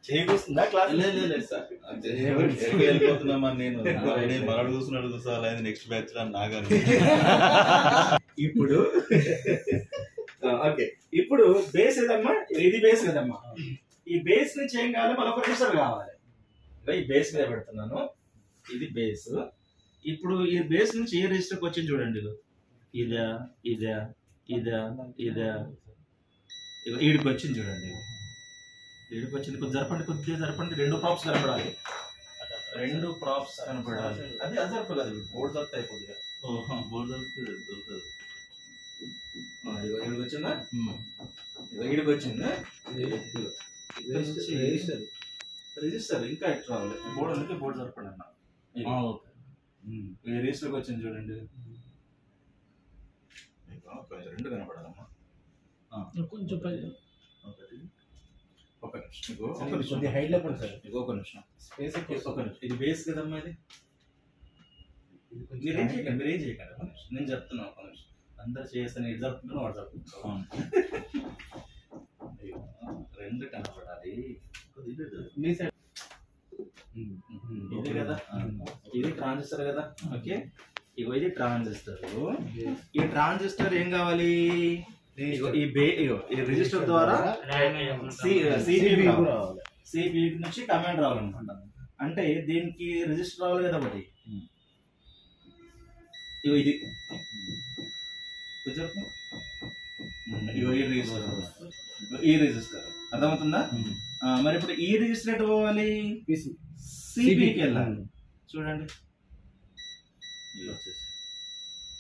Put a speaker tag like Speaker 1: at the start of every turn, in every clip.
Speaker 1: చేయకొస్తుందా class?
Speaker 2: లేదు sir, వెళ్ళిపోతున్నామని నేను మనడు చూస్తున్నాడు సార్, అది నెక్స్ట్ బ్యాచ్ నాగాని.
Speaker 1: ఇప్పుడు ఓకే, ఇప్పుడు బేస్ ఏదమ్మా, ఇది బేస్ కదమ్మా. ఈ బేస్ నుంచి ఏం కావాలి, మనకు రెజిస్టర్ కావాలి. ఈ బేస్ మీద పెడుతున్నాను, ఇది బేస్. ఇప్పుడు ఈ బేస్ నుంచి ఏ రిజిస్టర్కి వచ్చింది చూడండి. ఇదా ఇదా ఇదా ఇదా ఈడికి వచ్చింది చూడండి. ఈడికి వచ్చింది. కొద్దిగా జరపండి. 2 ప్రాప్స్ కనపడాలి. 2 ప్రాప్స్ కనపడాలి. అది జరపలేదు, బోర్డు దొరికితే అయిపోతుంది.
Speaker 2: బోర్డు దొరుకుతుంది.
Speaker 1: ఈడికి వచ్చిందా? ఈడికి వచ్చిందా? రిజిస్టర్ ఇంకా ఎట్లా రావాలి. బోర్డు అందుకే బోర్డు జరపండి అన్న. రిజిస్టర్కి వచ్చింది చూడండి. 2 కనపడాలమ్మా.
Speaker 3: కొంచెం
Speaker 1: ఒక నిమిషం ఇది బేస్ కదమ్మా. ఇది మీరేం చేయకండి. నేను చెప్తున్నాను ఒక నిమిషం. అందరు చేస్తాను, ఇది జరుపుతున్నాను, వాడు జరుపుతున్నాను. 2 కనపడాలి. ఇది కదా, ఇది ట్రాన్సిస్టర్ కదా. ఓకే, ఇగో ఇది ట్రాన్సిస్టర్. ఈ ట్రాన్సిస్టర్ ఏం కావాలి, ఈ రిజిస్టర్ ద్వారా సిపియు నుంచి కమాండ్ రావాలన్నమాట. అంటే దీనికి రిజిస్టర్ రావాలి కదా ఒకటి. ఇగో ఇది ఈ రిజిస్టర్ అర్థమవుతుందా? మరి ఇప్పుడు ఈ రిజిస్టర్ ఎటు పోవాలి, సిపికి వెళ్ళాలి. చూడండి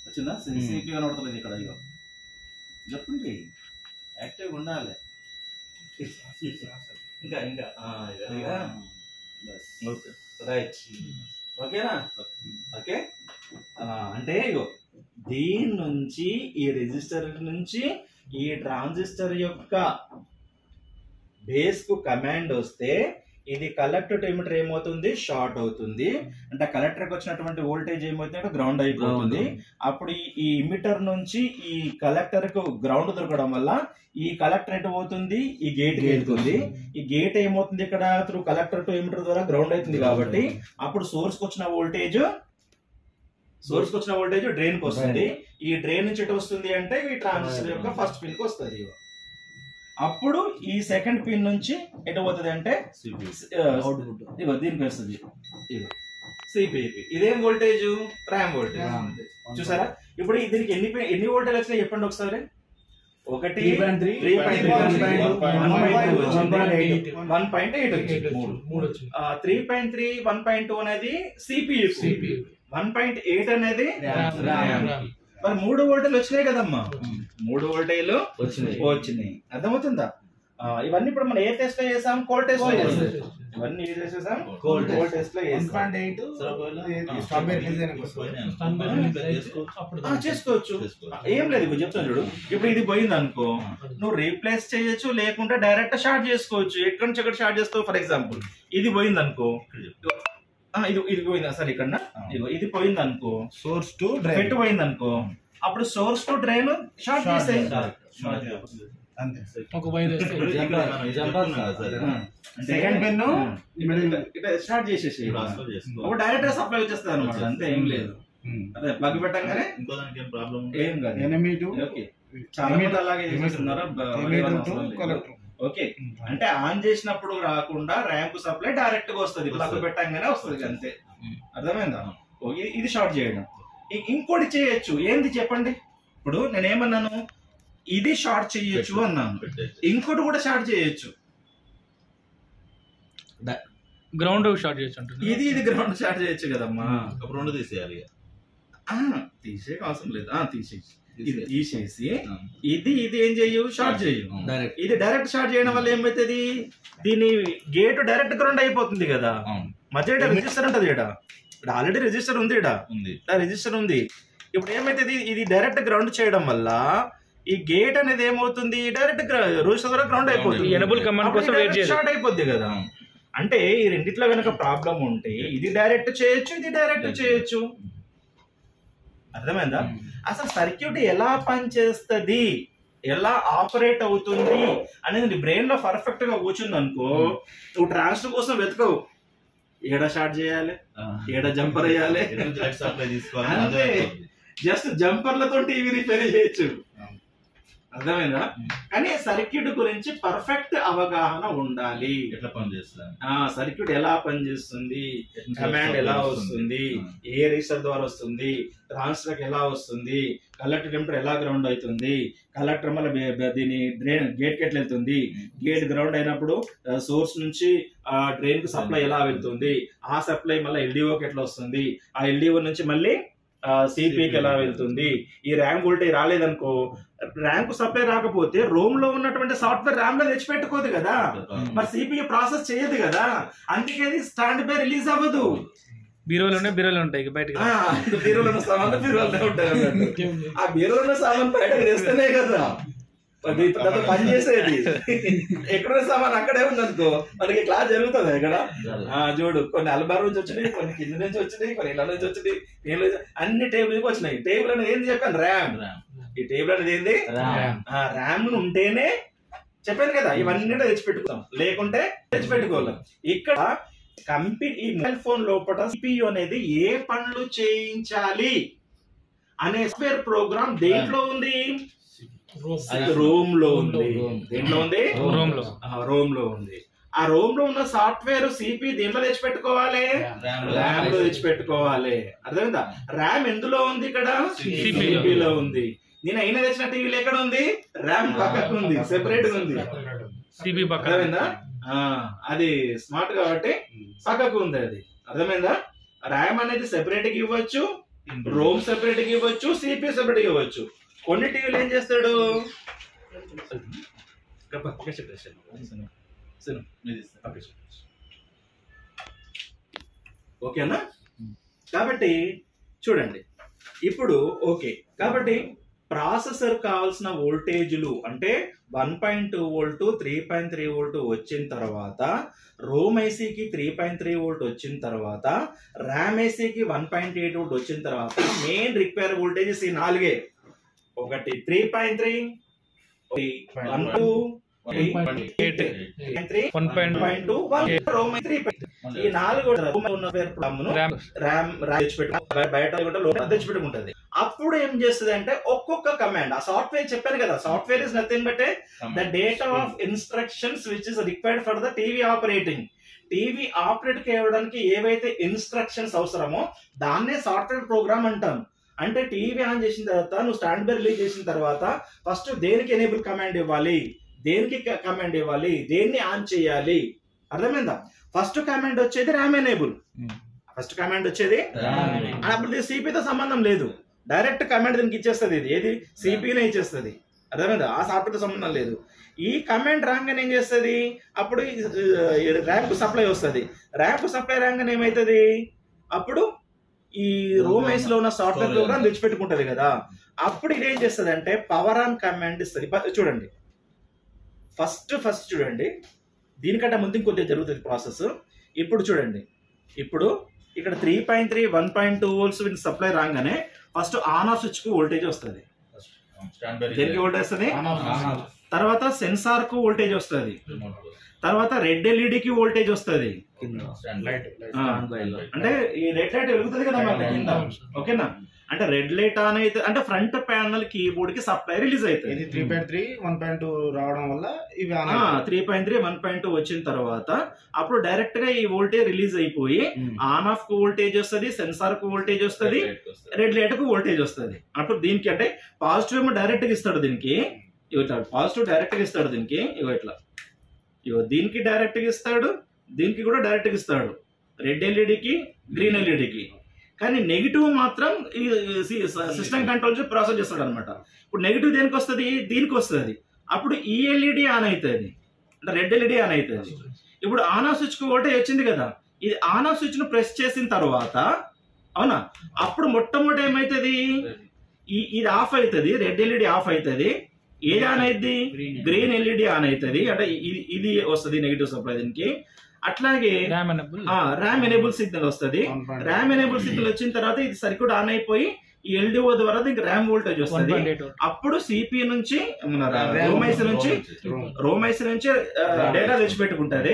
Speaker 1: వచ్చిందా, సిపి కనబడుతుంది ఇక్కడ. ఇగో చెప్పండి, యాక్టివ్గా ఉండాలి. ఇంకా రైట్, ఓకేనా? ఓకే, అంటే ఇగో దీని నుంచి ఈ రిజిస్టర్ నుంచి ఈ ట్రాన్సిస్టర్ యొక్క బేస్ కు కమాండ్ వస్తే ఇది కలెక్టర్ టు ఎమిటర్ ఏమవుతుంది, షార్ట్ అవుతుంది. అంటే కలెక్టర్ కి వచ్చినటువంటి వోల్టేజ్ ఏమవుతుంది, గ్రౌండ్ అయిపోతుంది. అప్పుడు ఈ ఇమిటర్ నుంచి ఈ కలెక్టర్ కు గ్రౌండ్ దొరకడం వల్ల ఈ కలెక్టర్ ఎటు పోతుంది, ఈ గేట్ వెళ్తుంది. ఈ గేట్ ఏమవుతుంది, ఇక్కడ త్రూ కలెక్టర్ టు ఎమిటర్ ద్వారా గ్రౌండ్ అవుతుంది. కాబట్టి అప్పుడు సోర్స్ కు వచ్చిన వోల్టేజ్ డ్రైన్ కి వస్తుంది. ఈ డ్రైన్ నుంచి ఎటు వస్తుంది అంటే ఈ ట్రాన్సిస్టర్ యొక్క ఫస్ట్ పిన్ కి వస్తుంది. అప్పుడు ఈ సెకండ్ పిన్ నుంచి ఎటు పోతుంది అంటే ఇగో దీనికి వస్తుంది. ఇగో సిపిపి. ఇదేం వోల్టేజ్, ర్యామ్ వోల్టేజ్. చూసారా? ఇప్పుడు దీనికి ఎన్ని వోల్టేజ్ వచ్చినాయి చెప్పండి ఒకసారి. 1.3 1.2 అనేది సిపియు, 1.8 అనేది ర్యామ్. మరి 3 వోల్టేజ్ వచ్చినాయి కదమ్మా, 3 వోల్టేజ్ వచ్చినాయి. అర్థమవుతుందా? ఇవన్నీ ఇప్పుడు మనం ఏ టెస్ట్ లో చేసాం, కోల్ టెస్ట్ లో చేసాం. ఇవన్నీ ఏ చేసాం, కోల్ టెస్ట్ లో చేసుకోవచ్చు. ఏం లేదు, ఇప్పుడు చెప్తాను చూడు. ఇప్పుడు ఇది పోయింది అనుకో, నువ్వు రీప్లేస్ చేయొచ్చు, లేకుంటే డైరెక్ట్ షార్ట్ చేసుకోవచ్చు. ఎక్కడి నుంచి ఎక్కడ షార్ట్ చేస్తావు. ఫర్ ఎగ్జాంపుల్ ఇది పోయింది అనుకో, ఇది పోయింది సార్ ఇక్కడ, ఇది పోయింది అనుకో, సోర్స్ టు డ్రైన్ పోయింది అనుకో, అప్పుడు సోర్స్ టు డ్రైన్ షార్ట్ చేసే సెకండ్ పెన్ స్టార్ట్ చేసేసి డైరెక్ట్ సప్లై వచ్చేస్తుంది అనమాట. అంతే, ఏం లేదు. అదే ప్లగ్ పెట్టంగానే ఏం కాదు. చాలా మంది అలాగే చేస్తున్నారు. ఓకే, అంటే ఆన్ చేసినప్పుడు రాకుండా ర్యాంప్ సప్లై డైరెక్ట్ గా వస్తుంది, ప్లగ్ పెట్టంగానే వస్తుంది. అంతే, అర్థమైందా? ఇది షార్ట్ చేయడం. ఇంకోటి చేయొచ్చు. ఏంది చెప్పండి? ఇప్పుడు నేనేమన్నాను, ఇది షార్ట్ చేయొచ్చు అన్నాను, ఇంకోటి కూడా షార్ట్ చేయొచ్చు.
Speaker 3: గ్రౌండ్ షార్ట్ చేయొచ్చు.
Speaker 1: ఇది గ్రౌండ్ షార్ట్ చేయొచ్చు కదమ్మా.
Speaker 2: రెండు తీసేయాలి.
Speaker 1: తీసే అవసరం లేదు, తీసేసి ఇది ఏం చెయ్యు, షార్ట్ చేయు. ఇది డైరెక్ట్ షార్ట్ చేయడం వల్ల ఏమైతుంది, దీని గేట్ డైరెక్ట్ గ్రౌండ్ అయిపోతుంది కదా. మధ్య రిజిస్టర్ ఉంటది ఇక్కడ, ఆల్రెడీ రిజిస్టర్ ఉంది, రిజిస్టర్ ఉంది. ఇప్పుడు ఏమైతుంది, ఇది డైరెక్ట్ గ్రౌండ్ చేయడం వల్ల ఈ గేట్ అనేది ఏమవుతుంది, డైరెక్ట్ రిజిస్టర్ ద్వారా గ్రౌండ్ అయిపోతుంది.
Speaker 3: ఎనేబుల్ కమాండ్ కోసం వెయిట్ చేయాలి,
Speaker 1: షార్ట్ అయిపోద్ది కదా. అంటే ఈ రెండిట్లో కనుక ప్రాబ్లం ఉంటే ఇది డైరెక్ట్ చేయొచ్చు, ఇది డైరెక్ట్ చేయొచ్చు. అర్థమైందా? అసలు సర్క్యూట్ ఎలా పనిచేస్తుంది ఎలా ఆపరేట్ అవుతుంది అనేది నీ బ్రెయిన్ లో పర్ఫెక్ట్ గా కూర్చుంది అనుకో, నువ్వు ట్రాన్స్ఫర్ కోసం వెతకవు, ఏడ స్టార్ట్ చేయాలి, ఏడ జంపర్ వేయాలి, అంతే. జస్ట్ జంపర్లతో టీవీ రిపేర్ చేయొచ్చు, అర్థమైందా? కానీ సర్క్యూట్ గురించి పర్ఫెక్ట్ అవగాహన ఉండాలి.
Speaker 2: ఎట్లా పనిచేస్తుంది,
Speaker 1: సర్క్యూట్ ఎలా పనిచేస్తుంది, కమాండ్ ఎలా వస్తుంది, ఏ రిజిస్టర్ ద్వారా వస్తుంది, ట్రాన్స్ఫర్ ఎలా వస్తుంది, కలెక్టర్ టెంపర్ ఎలా గ్రౌండ్ అవుతుంది, కలెక్టర్ మళ్ళీ దీని డ్రైన్ గేట్ కి ఎట్లా వెళ్తుంది, గేట్ గ్రౌండ్ అయినప్పుడు సోర్స్ నుంచి ఆ డ్రైన్ కు సప్లై ఎలా వెళ్తుంది, ఆ సప్లై మళ్ళీ ఎల్డిఓకి ఎట్లా వస్తుంది, ఆ ఎల్డిఓ నుంచి మళ్ళీ సిపికి ఎలా వెళ్తుంది. ఈ ర్యామ్ వోల్టేజ్ రాలేదనుకో, ర్యామ్ కు సప్లై రాకపోతే రోమ్ లో ఉన్నటువంటి సాఫ్ట్వేర్ ర్యామ్ లో తెచ్చిపెట్టుకోదు కదా, మరి సిపియు ప్రాసెస్ చేయదు కదా, అందుకే అది స్టాండ్ బై రిలీజ్ అవ్వదు.
Speaker 3: బీరోలు ఉంటాయి బయటకి,
Speaker 1: బీరోలో ఉన్న సామాన్లు బీరోలో ఉంటాయి, ఆ బీరోలో ఉన్న సామాన్ బయటకు తెస్తేనే కదా పని చేసేది. ఎక్కడున్న సామాన్ అక్కడే ఉందనుకో మనకి క్లాస్ జరుగుతుంది. ఇక్కడ చూడు, కొన్ని అల్బార్ నుంచి వచ్చినాయి, కొన్ని కింద నుంచి వచ్చినాయి, కొన్ని ఇళ్ళ నుంచి వచ్చినాయి, అన్ని టేబుల్ నుంచి వచ్చినాయి. టేబుల్ అనేది ఏంది చెప్పాను, ర్యామ్. ఈ టేబుల్ అనేది ఏంది, ర్యామ్ ఉంటేనే చెప్పాను కదా ఇవన్నీ తెచ్చిపెట్టుకుంటాం, లేకుంటే తెచ్చిపెట్టుకోలేం. ఇక్కడ కంపెనీ ఈ మొబైల్ ఫోన్ లోపల సిపియు అనేది ఏ పనులు చేయించాలి అనే సాఫ్ట్వేర్ ప్రోగ్రామ్ దేంట్లో ఉంది, రోమ్ లో ఉంది. దేంట్లో ఉంది, రోమ్ లో ఉంది. ఆ రోమ్ లో ఉన్న సాఫ్ట్వేర్ సిపి దేంట్లో తెచ్చిపెట్టుకోవాలి, ర్యామ్ లో తెచ్చిపెట్టుకోవాలి. అర్థమైందా? ర్యామ్ ఎందులో ఉంది, ఇక్కడ సిపిలో ఉంది. నేను అయినా తెచ్చిన టీవీలో ఎక్కడ ఉంది, ర్యామ్ పక్కకు ఉంది, సెపరేట్ గా ఉంది. అర్థమైందా? అది స్మార్ట్ కాబట్టి పక్కకు ఉంది అది. అర్థమైందా? ర్యామ్ అనేది సెపరేట్ గా ఇవ్వచ్చు, రోమ్ సెపరేట్ గా ఇవ్వచ్చు, సిపి సెపరేట్ గా ఇవ్వచ్చు. కొన్ని టీవీలు ఏం చేస్తాడు, ఓకేనా? కాబట్టి చూడండి ఇప్పుడు ఓకే. కాబట్టి ప్రాసెసర్ కావాల్సిన వోల్టేజ్లు అంటే 1.2 వోల్ట్ 3.3 వోల్ట్ వచ్చిన తర్వాత, రోమ్ ఐసీకి 3.3 వోల్ట్ వచ్చిన తర్వాత, ర్యామ్ ఐసీకి 1.8 వోల్ట్ వచ్చిన తర్వాత మెయిన్ రిక్వైర్ వోల్టేజెస్ ఈ నాలుగే. ఒకటి 3.3, 1.2, 1.2, రోమ్ 3. ఈ నాలుగు బయట తెచ్చిపెట్టుకుంటది. అప్పుడు ఏం చేస్తుంది అంటే ఒక్కొక్క కమాండ్, ఆ సాఫ్ట్వేర్ చెప్పాను కదా, software is nothing but the data of instructions which is required for the TV operating. TV operate చేయడానికి ఏవైతే ఇన్స్ట్రక్షన్స్ అవసరమో దాన్నే సాఫ్ట్వేర్ ప్రోగ్రామ్ అంటాం. అంటే టీవీ ఆన్ చేసిన తర్వాత, నువ్వు స్టాండ్ బై రిలీజ్ చేసిన తర్వాత ఫస్ట్ దేనికి ఎనేబుల్ కమాండ్ ఇవ్వాలి, దేనికి కమాండ్ ఇవ్వాలి, దేన్ని ఆన్ చేయాలి. అర్థమైందా? ఫస్ట్ కమాండ్ వచ్చేది ర్యామ్ ఎనేబుల్. ఫస్ట్ కమాండ్ వచ్చేది అప్పుడు సిపితో సంబంధం లేదు, డైరెక్ట్ కమాండ్ దీనికి ఇచ్చేస్తుంది. ఇది ఏది, సిపినే ఇచ్చేస్తుంది. అర్థమైందా? ఆ సాఫ్ట్వేర్తో సంబంధం లేదు. ఈ కమాండ్ రాగానే ఏం చేస్తుంది, అప్పుడు ర్యామ్ కు సప్లై వస్తుంది. ర్యామ్ కు సప్లై రాగానే ఏమవుతుంది, అప్పుడు ఈ రోమ్ ఐస్ లో ఉన్న సాఫ్ట్వేర్ ప్రోగ్రామ్ తెచ్చిపెట్టుకుంటది కదా. అప్పుడు ఇది ఏం చేస్తుంది అంటే పవర్ ఆన్ కమాండ్ ఇస్తుంది. చూడండి ఫస్ట్ చూడండి, దీనికంటే ముందు ఇంకొద్దిగా జరుగుతుంది ప్రాసెస్. ఇప్పుడు చూడండి, ఇప్పుడు ఇక్కడ 3.3 1.2 వోల్ట్స్ సప్లై రాగానే ఫస్ట్ ఆన్ ఆఫ్ స్విచ్ కు వోల్టేజ్ వస్తుంది. దేనికి వోల్టేజ్ వస్తుంది, తర్వాత సెన్సార్ కు వోల్టేజ్ వస్తుంది, తర్వాత రెడ్ ఎల్ఈడికి వోల్టేజ్ వస్తుంది. అంటే ఈ రెడ్ లైట్ వెలుగుతుంది కదా మన కింద, ఓకేనా? అంటే రెడ్ లైట్ ఆన్ అయితే అంటే ఫ్రంట్ ప్యానల్ కీబోర్డ్ కి సప్లై రిలీజ్ అవుతుంది.
Speaker 4: 3.3 1.2 రావడం వల్ల ఇవి
Speaker 1: 3.3 1.2 వచ్చిన తర్వాత అప్పుడు డైరెక్ట్ గా ఈ వోల్టేజ్ రిలీజ్ అయిపోయి ఆన్ ఆఫ్ కు వోల్టేజ్ వస్తుంది, సెన్సార్ కు వోల్టేజ్ వస్తుంది, రెడ్ లైట్ కు వోల్టేజ్ వస్తుంది. అప్పుడు దీనికి అంటే పాజిటివ్ ఏమో డైరెక్ట్ గా ఇస్తాడు, దీనికి పాజిటివ్ డైరెక్ట్ గా ఇస్తాడు, దీనికి ఇట్లా దీనికి డైరెక్ట్ గా ఇస్తాడు, దీనికి కూడా డైరెక్ట్ గా ఇస్తాడు, రెడ్ ఎల్ఈడికి గ్రీన్ ఎల్ఈడికి. కానీ నెగిటివ్ మాత్రం ఈ సిస్టమ్ కంట్రోల్ ప్రాసెస్ చేస్తాడు అనమాట. ఇప్పుడు నెగిటివ్ దేనికి వస్తుంది, దీనికి వస్తుంది. అప్పుడు ఈ ఎల్ఈడి ఆన్ అవుతుంది, అంటే రెడ్ ఎల్ఈడి ఆన్ అవుతుంది. ఇప్పుడు ఆన్ ఆఫ్ స్విచ్ కు వోల్టేజ్ వచ్చింది కదా, ఇది ఆన్ ఆఫ్ స్విచ్ ను ప్రెస్ చేసిన తర్వాత, అవునా, అప్పుడు మొట్టమొదటి ఏమైతుంది, ఇది ఆఫ్ అవుతుంది, రెడ్ ఎల్ఈడి ఆఫ్ అవుతుంది. ఏది ఆన్ అయింది, గ్రీన్ ఎల్ఈడి ఆన్ అవుతుంది, అంటే ఇది వస్తుంది నెగిటివ్ సప్లై దీనికి. అట్లాగే ర్యామ్ ఎనేబుల్ సిగ్నల్ వస్తుంది. ర్యామ్ ఎనేబుల్ సిగ్నల్ వచ్చిన తర్వాత ఇది సర్క్యూట్ ఆన్ అయిపోయి ఈ ఎల్డిఓ ద్వారా దీనికి ర్యామ్ వోల్టేజ్ వస్తుంది. అప్పుడు సిపి నుంచి రోమైస్ నుంచి డేటా తెచ్చిపెట్టుకుంటది.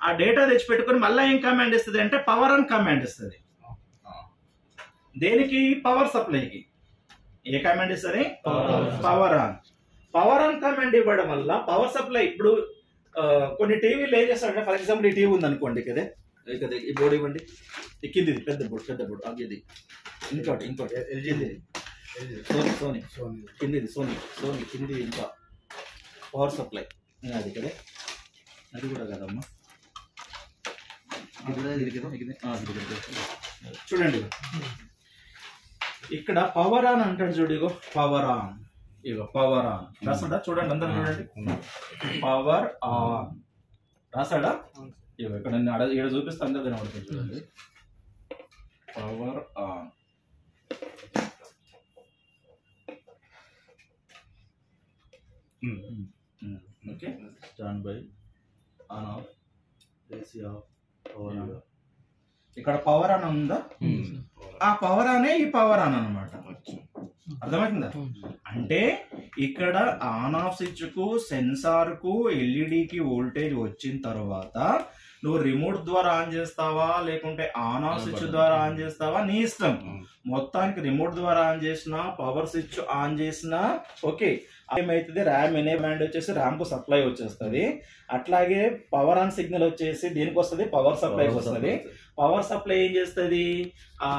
Speaker 1: ఆ డేటా తెచ్చిపెట్టుకుని మళ్ళీ ఏం కమాండ్ ఇస్తుంది అంటే పవర్ ఆన్ కమాండ్ ఇస్తుంది. దేనికి? పవర్ సప్లైకి. ఏ కమాండ్ ఇస్తుంది? Power on. Power on command ఇవ్వడం వల్ల పవర్ సప్లై ఇప్పుడు కొన్ని టీవీలు ఏం చేస్తారంటే, ఫర్ ఎగ్జాంపుల్ ఈ టీవీ ఉంది అనుకోండి, కదా ఈ బోర్డు ఇవ్వండి, కింది పెద్ద బోర్డు అది ఇంకోటి ఎల్జీది సోనీ కిందిది సోనీ కింది ఇంకా పవర్ సప్లై అది కదా, అది కూడా కదమ్మా, చూడండి ఇక్కడ పవర్ ఆన్ అంటాడు చూడు, ఇగో పవర్ ఆన్, ఇగో పవర్ ఆన్ రాసాడా చూడండి, అందరూ చూడండి పవర్ ఆన్ రాసాడా, ఇగో ఇక్కడ ఇక్కడ చూపిస్తే అందరు కనబడుతుంది చూడండి power on. Okay, stand by, on off, AC of, power on. ఇక్కడ పవర్ ఆన్ ఉందా, ఆ పవర్ ఆనే ఈ పవర్ ఆన్ అన్నమాట. అర్థమవుతుందా? అంటే ఇక్కడ ఆన్ ఆఫ్ స్విచ్ కు, సెన్సార్ కు, ఎల్ఈడికి వోల్టేజ్ వచ్చిన తర్వాత నువ్వు రిమోట్ ద్వారా ఆన్ చేస్తావా లేకుంటే ఆన్ ఆఫ్ స్విచ్ ద్వారా ఆన్ చేస్తావా నీ ఇష్టం. మొత్తానికి రిమోట్ ద్వారా ఆన్ చేసినా, పవర్ స్విచ్ ఆన్ చేసినా ఓకే. ఏమైతుంది, ర్యామ్ ఎనేబుల్మెంట్ వచ్చేసి ర్యామ్ కు సప్లై వచ్చేస్తుంది. అట్లాగే పవర్ ఆన్ సిగ్నల్ వచ్చేసి దీనికి వస్తుంది, పవర్ సప్లైకి వస్తుంది. పవర్ సప్లై ఏం చేస్తుంది, ఆ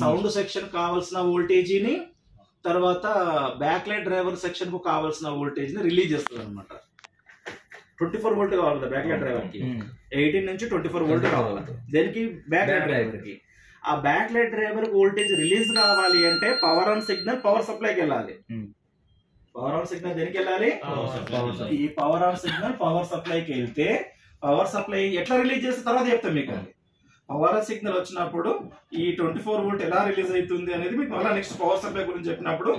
Speaker 1: సౌండ్ సెక్షన్ కావాల్సిన వోల్టేజీని, తర్వాత బ్యాక్ లైట్ డ్రైవర్ సెక్షన్ కు కావాల్సిన వోల్టేజ్ ని రిలీజ్ చేస్తుంది అనమాట. 24 వోల్ట్ కావాలి బ్యాక్ లైట్ డ్రైవర్ కి, 18 నుంచి 24 వోల్ట్ కావాలి. దేనికి? బ్యాక్ లైట్ డ్రైవర్ కి. ఆ back light driver voltage release కావాలి అంటే పవర్ ఆన్ సిగ్నల్ పవర్ సప్లైకి వెళ్ళాలి. పవర్ ఆన్ సిగ్నల్ దేనికి వెళ్ళాలి? ఈ పవర్ ఆన్ సిగ్నల్ పవర్ సప్లైకి వెళ్తే పవర్ సప్లై ఎట్లా రిలీజ్ చేస్తే తర్వాత చెప్తాం మీకు. అది పవర్ ఆన్ సిగ్నల్ వచ్చినప్పుడు ఈ 24 వోల్ట్ ఎలా రిలీజ్ అవుతుంది అనేది మీకు మళ్ళీ నెక్స్ట్ పవర్ సప్లై గురించి చెప్పినప్పుడు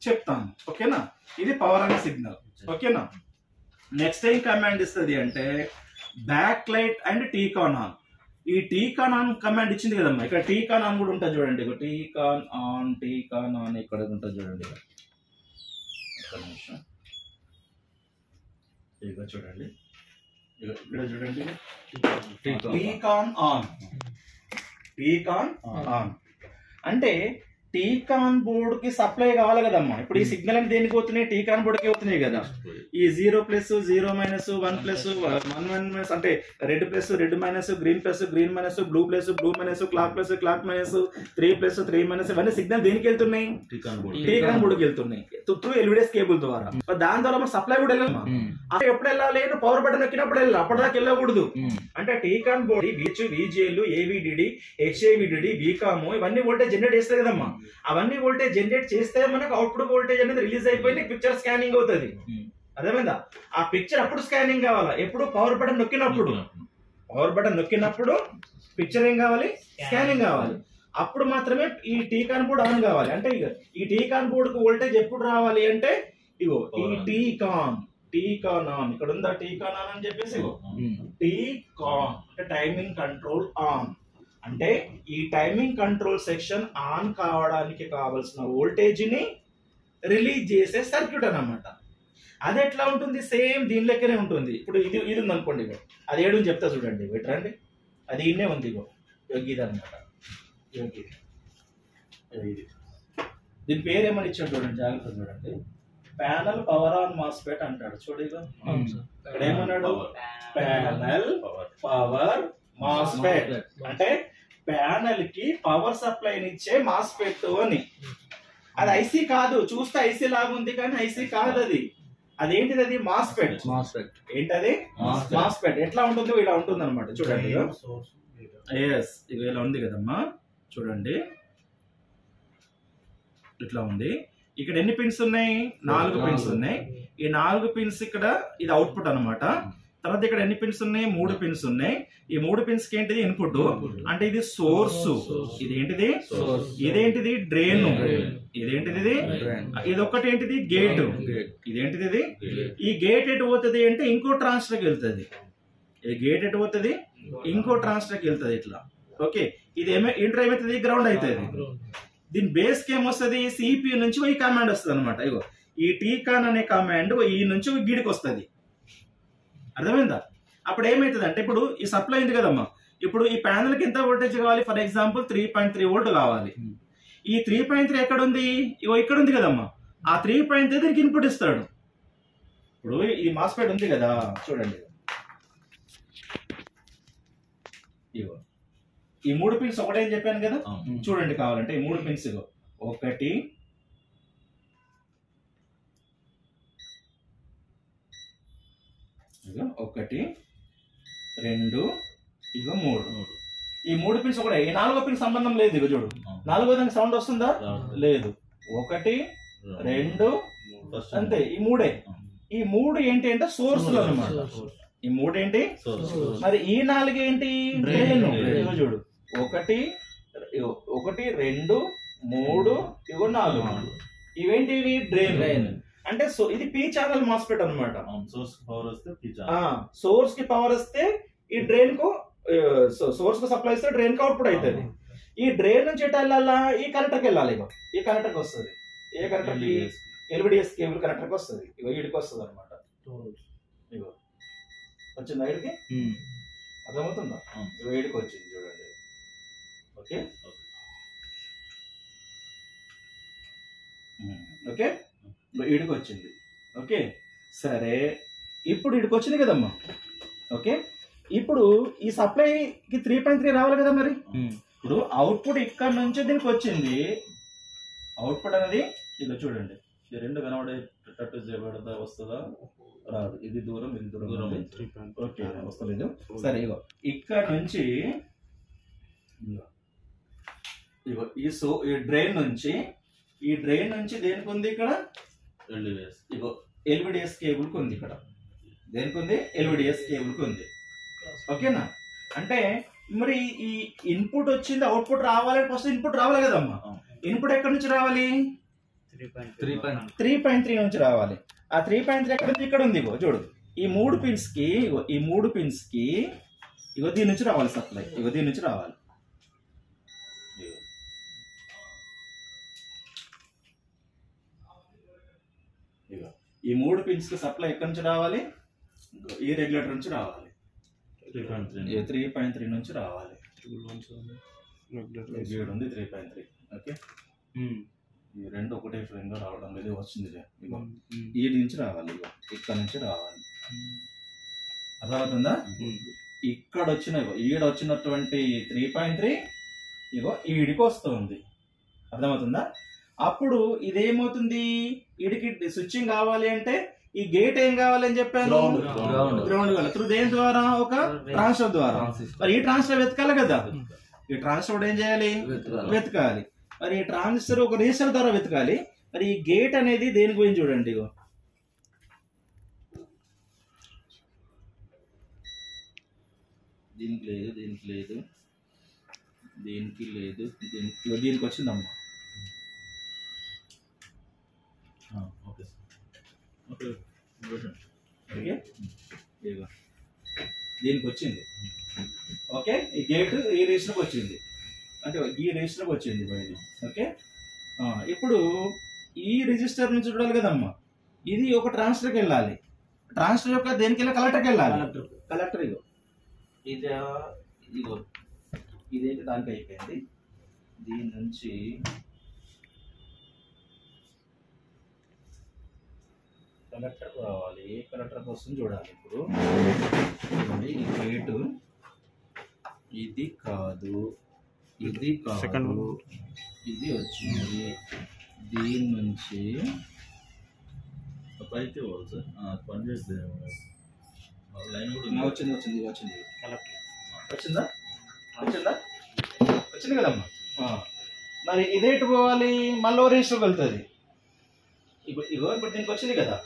Speaker 1: చెప్తాను. ఓకేనా? ఇది పవర్ ఆన్ సిగ్నల్. ఓకేనా? నెక్స్ట్ ఏం కమాండ్ ఇస్తుంది అంటే బ్యాక్ లైట్ అండ్ టీకాన్ ఆన్. ఈ టీకాన్ ఆన్ కమాండ్ ఇచ్చింది కదమ్మా, ఇక్కడ టీకాన్ ఆన్ కూడా ఉంటుంది చూడండి. టీకాన్ ఆన్ ఇక్కడ ఉంటుంది చూడండి. ఒక్క నిమిషం, ఇక చూడండి, ఇక్కడ చూడండి టీకాన్ ఆన్ అంటే టీకాన్ బోర్డ్ కి సప్లై కావాలి కదమ్మా. ఇప్పుడు ఈ సిగ్నల్ అని దేనికి పోతున్నాయి? టీకాన్ బోర్డ్ కి అవుతున్నాయి కదా. ఈ 0+, 0-, 1+, 1- అంటే red plus, red minus, green plus, green minus, blue plus, blue minus, clock plus, clock minus, 3+, 3- ఇవన్నీ సిగ్నల్ దేనికి వెళ్తున్నాయి? టీకాన్ బోర్డ్ కి వెళ్తున్నాయి త్రూ ఎల్విడిఎస్ కేబుల్ ద్వారా. దాని ద్వారా మన సప్లై కూడా వెళ్ళాలి. అంటే ఎప్పుడు వెళ్ళాలి? పవర్ బటన్ నొక్కినప్పుడు వెళ్ళాలి, అప్పటిదాకా వెళ్ళకూడదు. అంటే TCON board VGL, AVDD, HAVDD, VCOM ఇవన్నీ వోల్టేజ్ జనరేట్ చేస్తాయి కదమ్మా. అవన్నీ వోల్టేజ్ జనరేట్ చేస్తే మనకు అవుట్పుట్ వోల్టేజ్ అనేది రిలీజ్ అయిపోయి పిక్చర్ స్కానింగ్ అవుతుంది. అర్థమైందా? ఆ పిక్చర్ అప్పుడు స్కానింగ్ కావాలా? ఎప్పుడు? పవర్ బటన్ నొక్కినప్పుడు. పవర్ బటన్ నొక్కినప్పుడు పిక్చర్ ఏం కావాలి? స్కానింగ్ కావాలి. అప్పుడు మాత్రమే ఈ టీకాన్ బోర్డ్ ఆన్ కావాలి. అంటే ఇక ఈ టీకాన్ బోర్డ్ కు వోల్టేజ్ ఎప్పుడు రావాలి అంటే ఇగో ఈ టీకాన్ ఆన్ ఇక్కడ ఉందా, టీకాన్ ఆన్ అని చెప్పేసి ఇగో టీకాన్ అంటే టైమింగ్ కంట్రోల్ ఆన్. అంటే ఈ టైమింగ్ కంట్రోల్ సెక్షన్ ఆన్ కావడానికి కావలసిన వోల్టేజ్ ని రిలీజ్ చేసే సర్క్యూట్ అన్నమాట. అది ఎట్లా ఉంటుంది? సేమ్ దీని లెక్కనే ఉంటుంది. ఇప్పుడు ఇది ఉంది అనుకోండి, ఇగో అది ఏడు చెప్తా చూడండి. రండి, అది ఇన్నే ఉంది, ఇగో ఇది అనమాట. ఇది దీని పేరు ఏమని ఇచ్చాడు చూడండి, జాగ్రత్త చూడండి. ప్యానల్ పవర్ ఆన్ మాస్ఫెట్ అంటాడు చూడు. ఇగో ఇక్కడ ఏమన్నాడు? ప్యానల్ పవర్ మాస్ఫెట్ అంటే ప్యానల్ కి పవర్ సప్లై ఇచ్చే మాస్ఫెట్ అని. అది ఐసీ కాదు, చూస్తే ఐసీ లాగా ఉంది కానీ ఐసీ కాదు. అది అదేంటిది? అది మాస్ఫెట్. ఏంటది? మాస్ఫెట్. ఎట్లా ఉంటుందో ఇలా ఉంటుంది అనమాట. చూడండి, ఇక ఇలా ఉంది కదమ్మా, చూడండి ఇట్లా ఉంది. ఇక్కడ ఎన్ని పిన్స్ ఉన్నాయి? 4 పిన్స్ ఉన్నాయి. ఈ 4 పిన్స్ ఇక్కడ ఇది అవుట్పుట్ అనమాట. తర్వాత ఇక్కడ ఎన్ని పిన్స్ ఉన్నాయి? 3 పిన్స్ ఉన్నాయి. ఈ 3 పిన్స్ కి ఏంటిది? ఇన్పుట్. అంటే ఇది సోర్స్, ఇదేంటిది? ఇదేంటిది? డ్రైన్. ఇదేంటిది? ఇది ఒక్కటి ఏంటిది? గేట్. ఇదేంటిది? ఇది ఈ గేట్ ఎటు పోతుంది అంటే ఇంకో ట్రాన్స్టర్కి వెళ్తుంది. ఈ గేట్ ఎటు పోతుంది? ఇంకో ట్రాన్స్టర్కి వెళ్తుంది ఇట్లా. ఓకే, ఇది ఇంటర్ ఏమవుతుంది? గ్రౌండ్ అవుతుంది. దీని బేస్ కి ఏమొస్తుంది, సిపియు నుంచి ఈ కమాండ్ వస్తుంది అనమాట. ఇగో ఈ టీకాన్ అనే కమాండ్ ఈ నుంచి గీడికి వస్తుంది. అర్థమైందా? అప్పుడు ఏమవుతుంది అంటే, ఇప్పుడు ఈ సప్లై ఉంది కదమ్మా, ఇప్పుడు ఈ ప్యానల్ కి ఎంత వోల్టేజ్ కావాలి, ఫర్ ఎగ్జాంపుల్ 3.3 వోల్ట్ కావాలి. ఈ 3.3 ఎక్కడ ఉంది, ఇగో ఇక్కడ ఉంది కదమ్మా, ఆ 3.3 దీనికి ఇన్పుట్ ఇస్తాడు. ఇప్పుడు ఈ మాస్ఫెట్ ఉంది కదా, చూడండి ఇగో ఈ 3 పిన్స్ ఒకటే అని చెప్పాను కదా, చూడండి కావాలంటే ఈ 3 పిన్స్ ఇగో 1 ఇగో 1 2 ఇగో 3. ఈ 3 పిన్స్ ఒకటే, ఈ 4వ పిన్ సంబంధం లేదు. ఇగో చూడు, 4వ దానికి సౌండ్ వస్తుందా, లేదు. 1 2 అంతే, ఈ 3. ఈ 3 ఏంటి అంటే సోర్స్ అన్నమాట. ఈ 3 ఏంటి, మరి ఈ 4 ఏంటి, డ్రైన్. ఇగో చూడు 1 2 3 ఇగో 4. ఇవేంటి, ఇవి డ్రైన్. అంటే ఇది పీ ఛానల్ మాస్ఫెట్ అనమాట.
Speaker 2: సోర్స్ పవర్ వస్తే
Speaker 1: సోర్స్ కి పవర్ వస్తే ఈ డ్రైన్ కు, సోర్స్ కు సప్లై ఇస్తే డ్రైన్ కి అవుట్పుట్ అవుతుంది. ఈ డ్రైన్ నుంచి ఎటు వెళ్ళాలా, ఈ కనెక్టర్కి వెళ్ళాలి. ఇగో ఈ కనెక్టర్కి వస్తుంది. ఏ కనెక్టర్, ఎల్విడిఎస్ కేబుల్ కనెక్టర్కి వస్తుంది. ఇగో వీడికి వస్తుంది అనమాట. ఇగో వచ్చింది ఐడికి, అర్థమవుతుందా? ఇగో వీడికి వచ్చింది చూడండి. ఓకే ఓకే, వీడికి వచ్చింది. ఓకే సరే, ఇప్పుడు వీడికి వచ్చింది కదమ్మా. ఓకే, ఇప్పుడు ఈ సప్లైకి 3.3 రావాలి కదా. మరి ఇప్పుడు అవుట్పుట్ ఇక్కడ నుంచి దీనికి వచ్చింది. అవుట్పుట్ అనేది ఇలా చూడండి, ఈ 2 కనబడేటట్టు చేయబడతా, వస్తుందా రాదు, ఇది దూరం ఇది దూరం. ఓకే వస్తలేదు. సరే ఇగో ఇక్కడ నుంచి ఇగో ఈ డ్రైన్ నుంచి దేనికి ఉంది, ఇక్కడ ఇగో ఎల్విడిఎస్ కేబుల్ కి ఉంది. ఇక్కడ దేనికి ఉంది, ఎల్విడిఎస్ కేబుల్ కి ఉంది. ఓకేనా? అంటే మరి ఈ ఇన్పుట్ వచ్చింది, అవుట్పుట్ రావాలి, ఫస్ట్ ఇన్పుట్ రావాలి కదమ్మా. ఇన్పుట్ ఎక్కడి నుంచి రావాలి, 3.3 నుంచి రావాలి. ఆ 3.3 ఎక్కడ ఉంది, ఇక్కడ ఉంది. ఇగో చూడు, ఈ 3 పిన్స్ కి ఇగో దీని నుంచి రావాలి సప్లై. ఇగో దీని నుంచి రావాలి. ఇగో ఈ 3 పిన్స్ కి సప్లై ఎక్కడి నుంచి రావాలి, ఈ రెగ్యులేటర్ నుంచి రావాలి. 3.3 నుంచి రావాలి. ఉంది 3.3. ఓకే, ఈ 2 ఒకటే ఫ్రేమ్ గా రావడం లేదు, వచ్చింది. ఇగో ఈ నుంచి రావాలి, ఇగో ఇక్కడ నుంచి రావాలి. అర్థమవుతుందా? ఇక్కడ వచ్చిన ఈడ వచ్చినటువంటి 3.3 ఇగో ఈడికి వస్తుంది. అర్థమవుతుందా? అప్పుడు ఇదేమవుతుంది, ఈడికి స్విచ్చింగ్ కావాలి అంటే ఈ గేట్ ఏం కావాలని చెప్పాను, గ్రౌండ్ కావాలి. త్రూ దేని ద్వారా, ఒక ట్రాన్స్ఫర్ ద్వారా. మరి ఈ ట్రాన్స్ఫర్ వెతకాలి కదా, ఈ ట్రాన్స్ఫర్ ఏం చేయాలి, వెతకాలి. మరి ఈ ట్రాన్సిస్టర్ ఒక రెసిస్టర్ ద్వారా వెతకాలి. మరి ఈ గేట్ అనేది దేని గురించి చూడండి. ఇగో దీనికి లేదు, దీనికి లేదు, దీనికి లేదు, దీనికి వచ్చిందమ్మా. ఓకే దీనికి వచ్చింది. ఓకే, ఈ గేట్ ఈ రిజిస్టర్కి వచ్చింది, అంటే ఈ రిజిస్టర్కి వచ్చింది బయట. ఓకే, ఇప్పుడు ఈ రిజిస్టర్ నుంచి చూడాలి కదమ్మా, ఇది ఒక ట్రాన్సిస్టర్కి వెళ్ళాలి. ట్రాన్సిస్టర్ యొక్క దేనికి వెళ్ళి, కలెక్టర్కి వెళ్ళాలి. కలెక్టర్ ఇగో ఇగో ఇదేంటి దానికి అయిపోయింది. దీని నుంచి కలెక్టర్కి రావాలి. ఏ కలెక్టర్కి వస్తుంది చూడాలి. ఇప్పుడు ఈ గేటు ఇది కాదు, ఇది కాదు, ఇది వచ్చింది. దీని నుంచి
Speaker 2: పైకి పనిచేస్తే లైన్ కూడా
Speaker 1: వచ్చింది. వచ్చిందా వచ్చింది కదమ్మా. మరి ఇదేటు పోవాలి, మళ్ళీ రిజిస్టర్ వెళ్తుంది. ఇగో ఇప్పుడు దీనికి వచ్చింది కదా,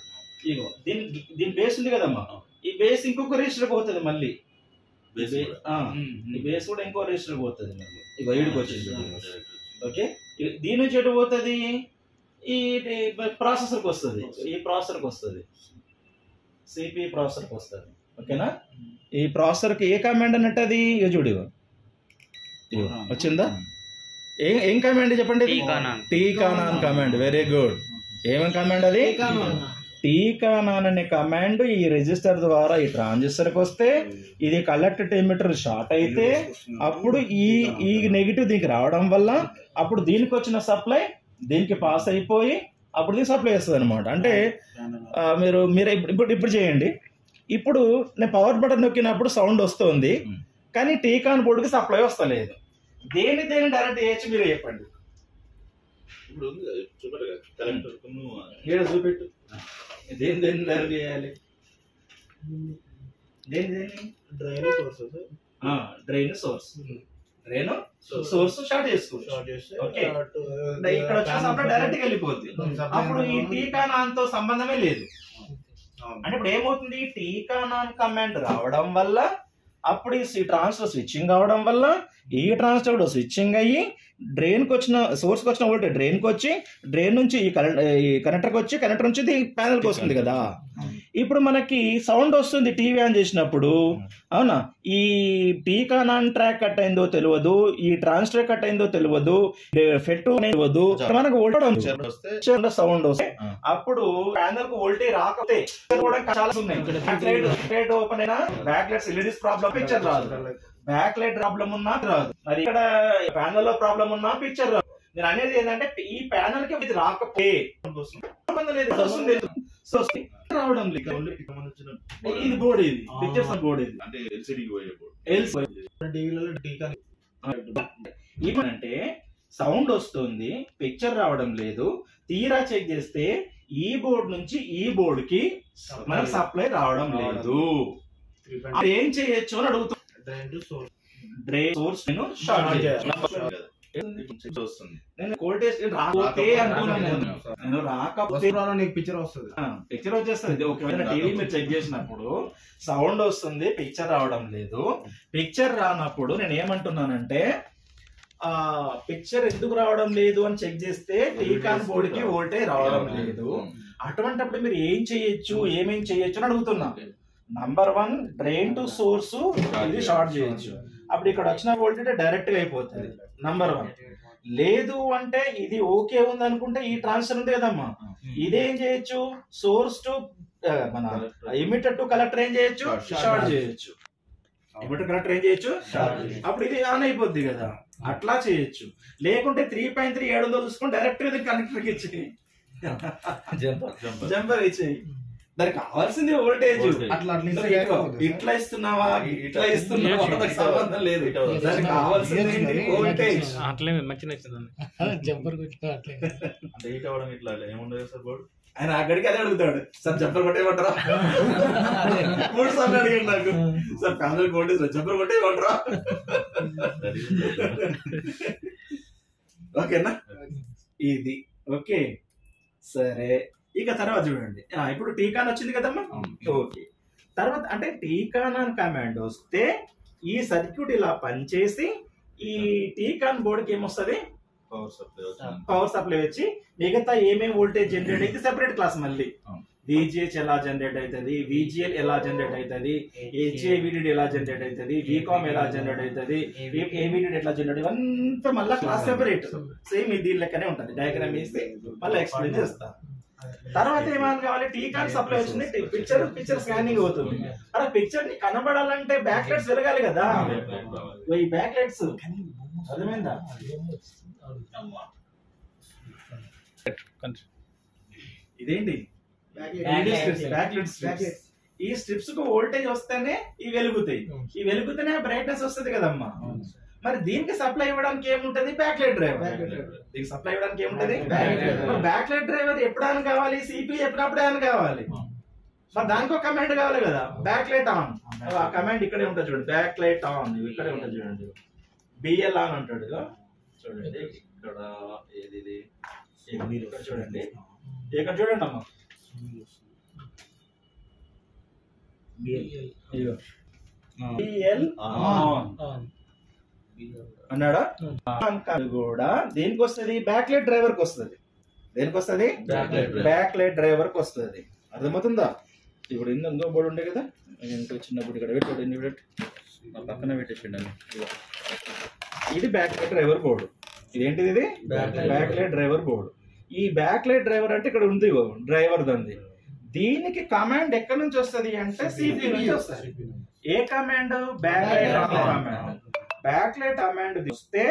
Speaker 1: ఇగో దీని బేస్ ఉంది కదమ్మా, ఈ బేస్ ఇంకొక రిజిస్టర్ పోతుంది. మళ్ళీ ఈ బేస్ కూడా ఇంకో రిజిస్టర్ పోతుంది. మళ్ళీ ఇగో ఈడికి వచ్చింది. ఓకే, దీని నుంచి ఎటు పోతుంది, ఈ ప్రాసెసర్కి వస్తుంది. ఈ ప్రాసెసర్కి వస్తుంది, సిపి ప్రాసెసర్కి వస్తుంది. ఓకేనా? ఈ ప్రాసెసర్కి ఏ కమాండ్ అన్నట్టు, అది ఇక చూడు, ఇగో వచ్చిందా. ఏం కమాండ్ చెప్పండి? టీకానాన్ కమాండ్. Very good. ఏమేం కమాండ్ అది? టీకానాన్ అనే కమాండ్ ఈ రిజిస్టర్ ద్వారా ఈ ట్రాన్సిస్టర్కి వస్తే ఇది కలెక్టర్ ఎమిటర్ షార్ట్ అయితే అప్పుడు ఈ నెగిటివ్ దీనికి రావడం వల్ల అప్పుడు దీనికి వచ్చిన సప్లై దీనికి పాస్ అయిపోయి అప్పుడు దీనికి సప్లై చేస్తుంది అనమాట. అంటే మీరు ఇప్పుడు చేయండి. ఇప్పుడు నేను పవర్ బటన్ నొక్కినప్పుడు సౌండ్ వస్తుంది, కానీ టీకాన్ బోర్డుకి సప్లై వస్తలేదు. దేని డైరెక్ట్ చేయొచ్చు మీరు చెప్పండి.
Speaker 2: ఇప్పుడు
Speaker 1: చూపెట్టు. దేని డైరెక్ట్ చేయాలి? డ్రైన్ సోర్స్ షార్ట్ చేసుకోవచ్చు. ఓకే, ఇక్కడ వచ్చిన డైరెక్ట్ వెళ్ళిపోద్ది. అప్పుడు ఈ టీకానాన్ తో సంబంధమే లేదు. అంటే ఇప్పుడు ఏమవుతుంది? టీకానాన్ కమాండ్ రావడం వల్ల అప్పుడు ఈ ట్రాన్సిస్టర్ స్విచ్చింగ్ అవడం వల్ల ఈ ట్రాన్సిస్టర్ స్విచ్చింగ్ అయ్యి డ్రైన్కి వచ్చిన సోర్స్కి వచ్చిన వోల్టేజ్ డ్రైన్కి వచ్చి డ్రైన్ నుంచి ఈ కనెక్టర్కి వచ్చి కనెక్టర్ నుంచి ప్యానల్కి వస్తుంది కదా. ఇప్పుడు మనకి సౌండ్ వస్తుంది టీవీ ఆన్ చేసినప్పుడు, అవునా? ఈ టీకానాన్ ట్రాక్ కట్ అయిందో తెలియదు, ఈ ట్రాన్సిస్టర్ కట్ అయిందో తెలియదు, ఫెట్ తెలియదు, మనకు వోల్టేజ్ సౌండ్ వస్తే అప్పుడు ప్యానల్ కు వోల్టేజ్ రాకపోతే చాలా ఉన్నాయి. ఓపెన్ అయినా back lights LEDs problem picture రాదు, బ్యాక్ లైట్ ప్రాబ్లం ఉన్నా రాదు, మరి ఇక్కడ ప్యానల్ లో ప్రాబ్లం ఉన్నా పిక్చర్ రాదు. నేను అనేది ఏంటంటే ఈ ప్యానల్ కి ఇది రాకపోతే రావడం లేదు. ఇది బోర్డు, ఇది పిక్చర్స్ బోర్డు, ఇది
Speaker 2: అంటే ఎల్సిడి
Speaker 1: ఏమంటే సౌండ్ వస్తుంది, పిక్చర్ రావడం లేదు. తీరా చెక్ చేస్తే ఈ బోర్డు నుంచి ఈ బోర్డు కి మనకు సప్లై రావడం లేదు. ఏం చేయొచ్చు అని అడుగుతుంది. డ్రైన్ సోర్స్ నేను వోల్టేజ్ రాకపోతే అనుకున్నాను, నేను రాకపోతే
Speaker 4: పిక్చర్ వస్తుంది,
Speaker 1: పిక్చర్ వచ్చేస్తుంది. ఒకవేళ టీవీ మీరు చెక్ చేసినప్పుడు సౌండ్ వస్తుంది, పిక్చర్ రావడం లేదు. పిక్చర్ రానప్పుడు నేను ఏమంటున్నానంటే పిక్చర్ ఎందుకు రావడం లేదు అని చెక్ చేస్తే టీకాన్ బోర్డ్ కి వోల్టేజ్ రావడం లేదు. అటువంటిప్పుడు మీరు ఏం చేయొచ్చు, ఏమేం చేయొచ్చు అని అడుగుతున్నా. నంబర్ 1, డ్రైన్ టు సోర్స్ ఇది షార్ట్ చేయొచ్చు, అప్పుడు ఇక్కడ వచ్చిన వోల్టేజ్ డైరెక్ట్ గా అయిపోతుంది. నంబర్ 1. లేదు అంటే ఇది ఓకే ఉంది అనుకుంటే ఈ ట్రాన్సిస్టర్ ఉంది కదమ్మా, ఇదేం చేయొచ్చు, సోర్స్ టు మన ఎమిటర్ టు కలెక్టర్ ఏం చేయొచ్చు, షార్ట్ చేయొచ్చు. ఎమిటర్ కలెక్టర్ ఏం చేయొచ్చు, అప్పుడు ఇది ఆన్ అయిపోద్ది కదా, అట్లా చేయొచ్చు. లేకుంటే 3.3 700 చూసుకొని డైరెక్ట్ గా కనెక్టర్ ఇచ్చి జంపర్ ఇచ్చేయి. దానికి కావాల్సింది వోల్టేజ్. ఇట్లా ఇస్తున్నావా ఇట్లా ఇస్తున్నావా సంబంధం లేదు, దానికి కావాల్సింది వోల్టేజ్.
Speaker 3: అట్లే మంచి జంపర్
Speaker 2: ఇట్లా ఏముండదు సార్ బోర్డు.
Speaker 1: ఆయన అక్కడికి అదే అడుగుతాడు, సార్ జంపర్ కొట్టేయమంటారా? 3 సార్లు అడిగాడు నాకు, సార్ ప్యానల్ వోల్టేజ్ జంపర్ కొట్టేయమంటారా? ఓకేనా? ఇది ఓకే సరే. ఇక తర్వాత చూడండి, ఇప్పుడు టీకాన్ వచ్చింది కదమ్మా. ఓకే, తర్వాత అంటే టీకానాన్ కమాండ్ వస్తే ఈ సర్క్యూట్ ఇలా పనిచేసి ఈ టీకాన్ బోర్డుకి ఏమొస్తుంది, పవర్ సప్లై వచ్చి మిగతా ఏమేమి వోల్టేజ్ జనరేట్ అయితే సెపరేట్ క్లాస్. మళ్ళీ VGH ఎలా జనరేట్ అవుతుంది, VGL ఎలా జనరేట్ అవుతుంది, HAVDD ఎలా జనరేట్ అవుతుంది, VCOM ఎలా జనరేట్ అవుతుంది, AVDD ఎట్లా జనరేట్, ఇవంతా మళ్ళీ క్లాస్ సెపరేట్. సేమ్ ఇది లెక్కనే ఉంటుంది, డయాగ్రామ్ వేస్తే మళ్ళీ ఎక్స్ప్లెయిన్ చేస్తాను. తర్వాత ఏమని కావాలి, టీకాన్ సప్లై వచ్చింది, పిక్చర్ స్కానింగ్ అవుతుంది. అలా పిక్చర్ ని కనబడాలంటే బ్యాక్ లైట్స్ వెలగాలి కదా, ఈ బ్యాక్ లైట్స్ అర్థమైందా? ఇదేంటి బ్యాక్ లైట్స్. ఈ స్ట్రిప్స్ కు వోల్టేజ్ వస్తేనే ఇవి వెలుగుతాయి, ఈ వెలుగుతూనే బ్రైట్నెస్ వస్తుంది కదమ్మా. మరి దీనికి సప్లై ఇవ్వడానికి ఏముంటది, బ్యాక్ లైట్ డ్రైవర్. దీనికి సప్లై ఇవ్వడానికి ఏముంటది, బ్యాక్ లైట్ డ్రైవర్. ఎప్పుడైనా కావాలి, సిపి ఎప్పుడప్పుడే అని కావాలి. మరి దానికి ఒక కమాండ్ కావాలి కదా, బ్యాక్ లైట్ ఆన్. ఆ కమాండ్ ఇక్కడే ఉంటుంది చూడండి, బ్యాక్ లైట్ ఆన్ ఇక్కడే ఉంటుంది చూడండి, BL ఆన్ అంటాడు చూడండి. ఇక్కడ ఏది ఇక్కడ చూడండి, ఇక్కడ చూడండి అమ్మా, BL ఆన్ అన్నాడా. కూడా దేనికి వస్తుంది, బ్యాక్ లైట్ డ్రైవర్ కి వస్తుంది. దేనికి వస్తుంది, బ్యాక్ లైట్ డ్రైవర్ కి వస్తుంది. అర్థమవుతుందా? ఇప్పుడు ఇంకో బోర్డు ఉండే కదా, ఇంకో చిన్నప్పుడు ఇక్కడ పెట్టాడు, పక్కన పెట్టేసిండి. ఇది బ్యాక్ లైట్ డ్రైవర్ బోర్డు. ఇదేంటిది? ఇది బ్యాక్ లైట్ డ్రైవర్ బోర్డు. ఈ బ్యాక్ లైట్ డ్రైవర్ అంటే ఇక్కడ ఉంది డ్రైవర్ దంది. దీనికి కమాండ్ ఎక్కడి నుంచి వస్తుంది అంటే సిపి నుంచి వస్తుంది. ఏ command? Back light command. Back light command వస్తే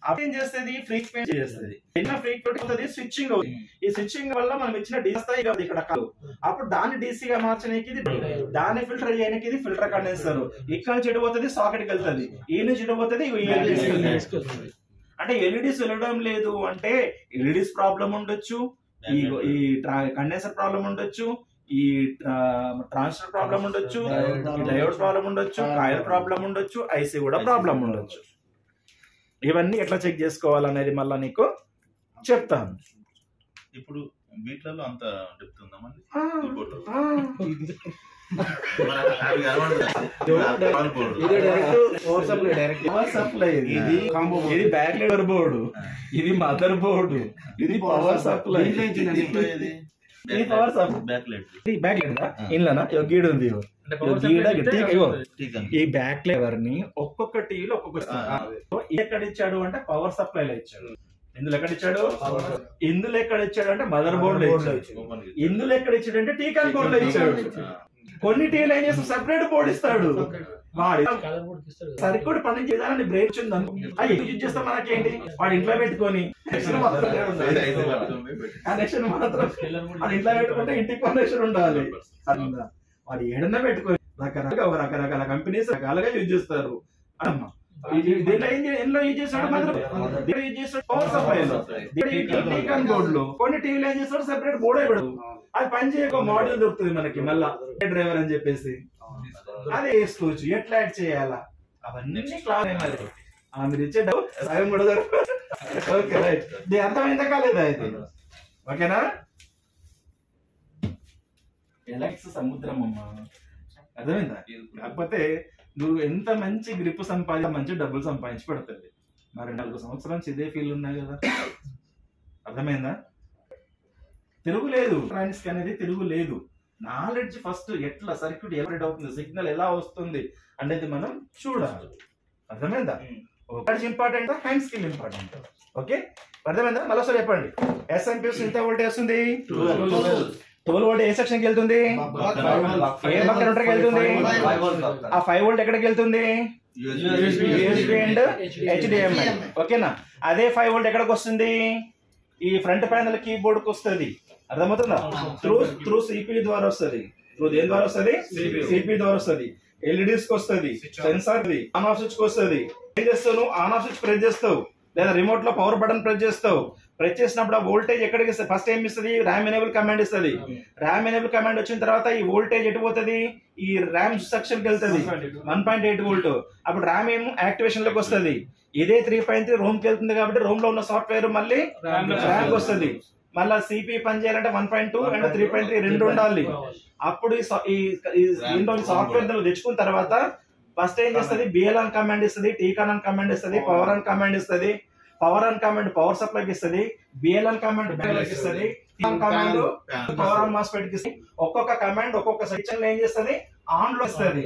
Speaker 1: అప్పుడు ఏం చేస్తుంది? ఫ్రీక్వెన్సీ చేస్తుంది. చిన్న ఫ్రీక్వెన్సీ స్విచ్చింగ్ అవుతుంది. ఈ స్విచ్చింగ్ వల్ల మనం ఇచ్చిన డీసీ ఇక్కడ కాదు, అప్పుడు దాన్ని డీసీగా మార్చడానికి దాన్ని ఫిల్టర్ చేయడానికి ఇది ఫిల్టర్ కండెన్సర్. ఇక్కడ చెడిపోతుంది, సాకెట్ కి వెళ్తుంది. ఈ నుంచి చెడిపోతుంది, అంటే ఎల్ఈడీస్ వెళ్ళడం లేదు అంటే ఎల్ఈడీస్ ప్రాబ్లం ఉండొచ్చు, ఈ కండెన్సర్ ప్రాబ్లం ఉండొచ్చు, ఈ ట్రాన్స్ఫర్ ప్రాబ్లం ఉండొచ్చు, డయోడ్ ప్రాబ్లం ఉండొచ్చు, కాయిల్ ప్రాబ్లం ఉండొచ్చు, ఐసీ కూడా ప్రాబ్లం ఉండొచ్చు. ఇవన్నీ ఎట్లా చెక్ చేసుకోవాలనేది మళ్ళీ నీకు చెప్తాను.
Speaker 2: ఇప్పుడు వీటిలలో అంత డెప్త్ ఉందామండి.
Speaker 1: ఇది బ్యాక్ లైట్ బోర్డు, ఇది మదర్ బోర్డు, ఇది పవర్ సప్లై, ఇది పవర్ సప్లై. బ్యాక్ లైట్ ఇన్లనా గీడు ఉంది. ఈ బ్యాక్ లైవర్ ని ఒక్కొక్క టీవీలో ఒక్కొక్క ఎక్కడ ఇచ్చాడు అంటే పవర్ సప్లై లో ఇచ్చాడు. ఇందులో ఎక్కడ ఇచ్చాడు? ఇందులో ఎక్కడ ఇచ్చాడు అంటే మదర్ బోర్డ్ లో ఇచ్చాడు. ఇందులో ఎక్కడ ఇచ్చాడు అంటే టీకాన్ బోర్డ్ లో ఇచ్చాడు. కొన్ని టీవీలు ఏం చేస్తాడు? సెపరేట్ బోర్డు ఇస్తాడు. వాడి సర్క్యూట్ పని చేయాలని బ్రేక్ అది యూజ్ చేస్తాం. మనకేంటి? వాడు ఇంట్లో పెట్టుకొని కనెక్షన్ మాత్రం వాడు ఇంట్లో పెట్టుకుంటే ఇంటికి కనెక్షన్ ఉండాలి. వాడు ఏడన్నా పెట్టుకొని రకరకాల కంపెనీస్ రకాలుగా యూజ్ చేస్తారు. అమ్మా ఎన్నో యూజ్ చేస్తాడు మాత్రం యూజ్ చేస్తాడు పవర్ సప్లైలో. టీకాన్ బోర్డులో కొన్ని టీవీలు ఏం చేస్తాడు? సెపరేట్ బోర్డే పెడదు. అది పని చేయక మోడల్ దొరుకుతుంది మనకి మళ్ళా డ్రైవర్ అని చెప్పేసి, అది వేసుకోవచ్చు. ఎట్లా యాడ్ చేయాలా అవన్నీ క్లాస్ మీరు ఇచ్చే సగం కూడా దొరుకుతుంది. Okay right. దీని అర్థమైందా కాలేదా? అయితే ఓకేనా? ఎలక్స్ సముద్రం అమ్మా, అర్థమైందా? కాకపోతే నువ్వు ఎంత మంచి గ్రిప్ మంచి డబ్బులు సంపాదించి పెడుతుంది. మరి 4 సంవత్సరాల నుంచి ఇదే ఫీల్ ఉన్నాయి కదా, అర్థమైందా? తిరుగులేదు ట్రాన్స్కి అనేది, తిరుగులేదు. నాలెడ్జ్ ఫస్ట్ ఎట్లా సర్క్యూట్ ఎలరేట్ అవుతుంది, సిగ్నల్ ఎలా వస్తుంది అనేది మనం చూడాలి. అర్థమైందా? ఒకటి important, hand skill important. Okay అర్థమైందా? మళ్ళీ ఒకసారి చెప్పండి. ఎస్ఎంపీఎస్ ఎంత వోల్టేజ్ వస్తుంది? 12 వోల్ట్ ఏ సెక్షన్ కి వెళ్తుంది? ఏ బక్ కనెక్టర్ కి వెళ్తుంది? ఆ 5 వోల్ట్ ఎక్కడికి వెళ్తుంది? USB and HDMI. ఓకేనా? అదే 5 వోల్ట్ ఎక్కడికి వస్తుంది? ఈ ఫ్రంట్ ప్యానల్ కీబోర్డ్ కి వస్తుంది. అర్థమవుతుందా? త్రూ సిపి ద్వారా వస్తుంది. త్రూ దేని ద్వారా వస్తుంది? సిపి ద్వారా వస్తుంది. ఎల్ఈడీస్ కి వస్తుంది, సెన్సార్ ది ఆన్ ఆఫ్ స్విచ్ కి వస్తుంది. ఏం చేస్తావు? నువ్వు ఆన్ ఆఫ్ స్విచ్ ప్రెస్ చేస్తావు, లేదా రిమోట్ లో పవర్ బటన్ ప్రెస్ చేస్తావు. ప్రెస్ చేసినప్పుడు ఆ వోల్టేజ్ ఎక్కడికి ఇస్తుంది? ఫస్ట్ ఏం ఇస్తుంది? ర్యామ్ ఎనేబుల్ కమాండ్ ఇస్తుంది. ర్యామ్ ఎనేబుల్ కమాండ్ వచ్చిన తర్వాత ఈ వోల్టేజ్ ఎటు పోతుంది? ఈ ర్యామ్ సెక్షన్ కి వెళ్తుంది 1.8 వోల్ట్. అప్పుడు ర్యామ్ ఏమో యాక్టివేషన్ లోకి వస్తుంది. ఇదే 3.3 రోమ్ కి వెళ్తుంది కాబట్టి రోమ్ లో ఉన్న సాఫ్ట్వేర్ మళ్ళీ ర్యామ్ వస్తుంది. మళ్ళీ సిపి పని చేయాలంటే 1.2 అండ్ 3.3 రెండు ఉండాలి. అప్పుడు ఈ సాఫ్ట్వేర్ తెచ్చుకున్న తర్వాత ఫస్ట్ ఏం చేస్తుంది? బిఎల్ఆన్ కమాండ్ ఇస్తుంది, టీకాన్ కమాండ్ ఇస్తుంది, పవర్ ఆన్ కమాండ్ ఇస్తుంది. పవర్ ఆన్ కమాండ్ పవర్ సప్లైకి ఇస్తుంది, బిఎల్ఆన్ కమాండ్ బ్యాటరీకి ఇస్తుంది, కమాండ్ పవర్ ఆన్ మాస్ఫెట్ కి ఇస్తుంది. ఒక్కొక్క కమాండ్ ఒక్కొక్క సెక్షన్ లో ఏం చేస్తుంది? ఆన్ లో ఇస్తుంది,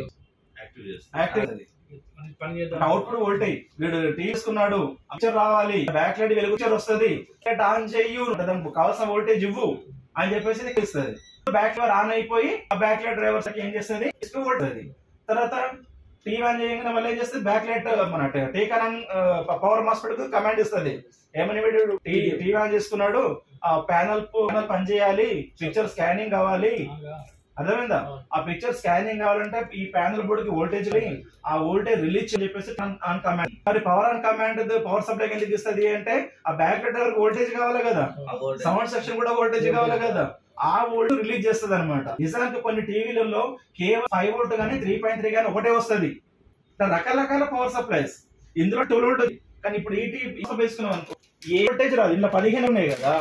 Speaker 1: అవుట్పుట్ వోల్టేజ్. వీడు తీసుకున్నాడు, పిక్చర్ రావాలి, బ్యాక్ లైట్ వెలుగుచర్ వస్తుంది, ఆన్ చెయ్యు, కావాల్సిన వోల్టేజ్ ఇవ్వు అని చెప్పేసి ఇస్తుంది. బ్యాక్ లైట్ ఆన్ అయిపోయి ఆ బ్యాక్ లైట్ డ్రైవర్స్ ఏం చేస్తుంది? తర్వాత టీవీ ఆన్ చేయగానే మళ్ళీ ఏం చేస్తుంది? బ్యాక్ లైట్ మన టీకాన్ పవర్ మాస్ఫెట్ కు కమాండ్ ఇస్తుంది. ఏమని? వీడు టీవీ ఆన్ చేసుకున్నాడు, ఆ ప్యానల్ పని చేయాలి, పిక్చర్ స్కానింగ్ కావాలి. అర్థమైందా? ఆ పిక్చర్ స్కానింగ్ కావాలంటే ఈ ప్యానల్ బోర్డ్ కి వోల్టేజ్ ఆ వోల్టేజ్ రిలీజ్ అని చెప్పేసి ఆన్ కమాండ్. మరి power on command power supply ఎందుకు ఇస్తుంది అంటే ఆ బ్యాక్ లైట్ డ్రైవర్ వోల్టేజ్ కావాలి కదా, సౌండ్ సెక్షన్ కూడా వోల్టేజ్ కావాలి కదా, ఆ వోల్ట్ రిలీజ్ చేస్తుంది అనమాట. నిజానికి కొన్ని టీవీలలో కేవలం 5 వోల్ట్ కానీ 3.3 కానీ ఒకటే వస్తుంది. రకరకాల పవర్ సప్లైస్, ఇందులో 12 వోల్ట్. కానీ ఇప్పుడు ఈ టీవీ వేసుకున్నాం అనుకో, ఏ వోల్టేజ్ రాదు. ఇందులో 15 ఉన్నాయి కదా,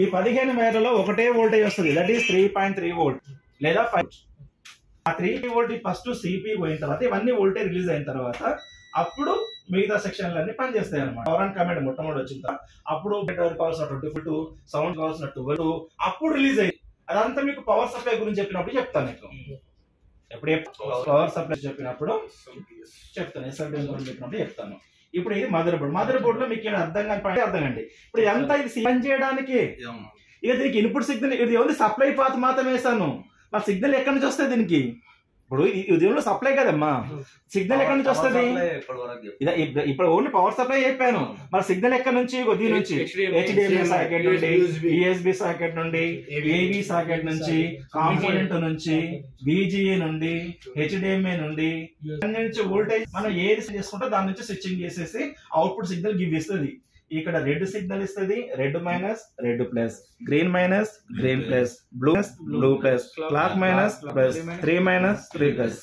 Speaker 1: ఈ 15 మేరలో ఒకటే వోల్టేజ్ వస్తుంది, దట్ ఈస్ 3.3 వోల్ట్ లేదా 5. ఆ 3 వోల్ట్ ఫస్ట్ సిపి పోయిన తర్వాత ఇవన్నీ వోల్టేజ్ రిలీజ్ అయిన తర్వాత అప్పుడు మిగతా సెక్షన్లన్నీ పనిచేస్తాయి అనమాట. పవర్ ఆన్ కమాండ్ మొట్టమొదటి వచ్చిన తర్వాత అప్పుడు కావాల్సిన 20 సౌండ్ కావాల్సిన 12 అప్పుడు రిలీజ్ అయ్యింది. అదంతా మీకు పవర్ సప్లై గురించి చెప్పినప్పుడు చెప్తాను. మీకు ఎప్పుడు పవర్ సప్లై చెప్పినప్పుడు చెప్తాను, ఎస్ఎంపీఎస్ గురించి చెప్పినప్పుడు చెప్తాను. ఇప్పుడు ఇది మదర్ బోర్డ్ లో మీకు ఏమైనా అర్థం కాని అర్థం అండి. ఇప్పుడు ఇదంతా ఇది పని చేయడానికి ఇక దీనికి ఇన్పుట్ సిగ్నల్ ఇది ఓన్లీ సప్లై పాత్ మాత్రం వేసాను. మరి సిగ్నల్ ఎక్కడి నుంచి వస్తుంది దీనికి? ఇప్పుడు ఇది సప్లై కదమ్మా, సిగ్నల్ ఎక్కడి నుంచి వస్తుంది? ఇప్పుడు ఓన్లీ పవర్ సప్లై చెప్పాను, మరి సిగ్నల్ ఎక్కడి నుంచి? దీని నుంచి HDMI సాకెట్ నుండి, USB సాకెట్ నుండి, AV సాకెట్ నుంచి, కాంపోనెంట్ నుంచి, VGA నుండి, HDMI నుండి, నుంచి వోల్టేజ్ మనం ఏది చేసుకుంటే దాని నుంచి స్విచ్చింగ్ చేసేసి అవుట్పుట్ సిగ్నల్ గివ్ ఇస్తుంది. ఇక్కడ రెడ్ సిగ్నల్ ఇస్తుంది, red minus red plus, green minus green plus, blue plus, clock minus plus, 3 minus 3 plus.